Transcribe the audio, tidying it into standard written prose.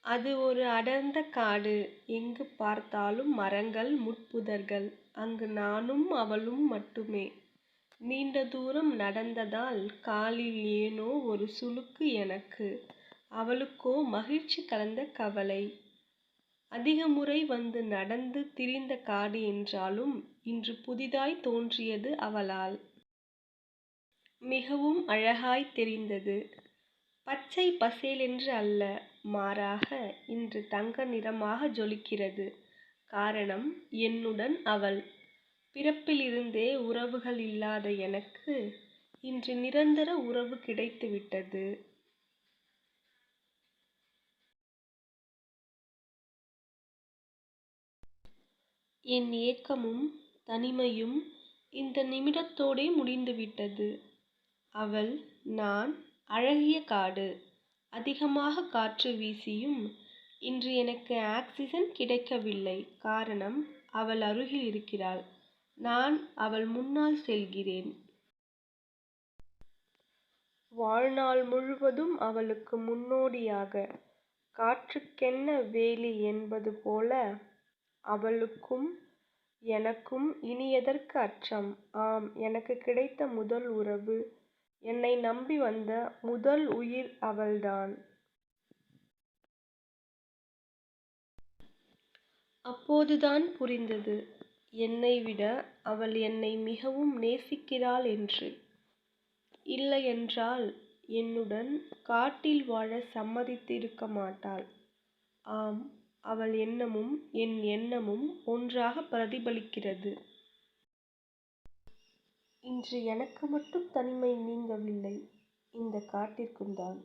அது ஒரு அடர்ந்த காடு. எங்கு பார்த்தாலும் மரங்கள், முட்புதர்கள். அங்கு நானும் அவளும் மட்டுமே. நீண்ட தூரம் நடந்ததால் காலில் ஏனோ ஒரு சுளுக்கு எனக்கு. அவளுக்கோ மகிழ்ச்சி கலந்த கவலை. அதிக முறை வந்து நடந்து திரிந்த காடு என்றாலும் இன்று புதிதாய் தோன்றியது அவளால். மிகவும் அழகாய் தெரிந்தது. பச்சை பசேலென்று அல்ல, மாறாக இன்று தங்க நிறமாக ஜொலிக்கிறது. காரணம், என்னுடன் அவள். பிறப்பிலிருந்தே உறவுகள் இல்லாத எனக்கு இன்று நிரந்தர உறவு கிடைத்துவிட்டது. என் ஏக்கமும் தனிமையும் இந்த நிமிடத்தோடே முடிந்துவிட்டது. அவள், நான், அழகிய காடு. அதிகமாக காற்று வீசியும் இன்று எனக்கு ஆக்சிஜன் கிடைக்கவில்லை. காரணம், அவள் அருகில் இருக்கிறாள். நான் அவள் முன்னால் செல்கிறேன். வாழ்நாள் முழுவதும் அவளுக்கு முன்னோடியாக. காற்றுக்கென்ன வேலி என்பது போல அவளுக்கும் எனக்கும் இனி எதற்கு அச்சம்? ஆம், எனக்கு கிடைத்த முதல் உறவு. என்னை நம்பி வந்த முதல் உயிர் அவள்தான். அப்போதுதான் புரிந்தது, என்னை விட அவள் என்னை மிகவும் நேசிக்கிறாள் என்று. இல்லையென்றால் என்னுடன் காட்டில் வாழ சம்மதித்திருக்க மாட்டாள். ஆம், அவள் எண்ணமும் என் எண்ணமும் ஒன்றாக பிரதிபலிக்கிறது. இன்று எனக்கு மட்டும் தனிமை நீங்கவில்லை, இந்த காட்டிற்கும்தான்.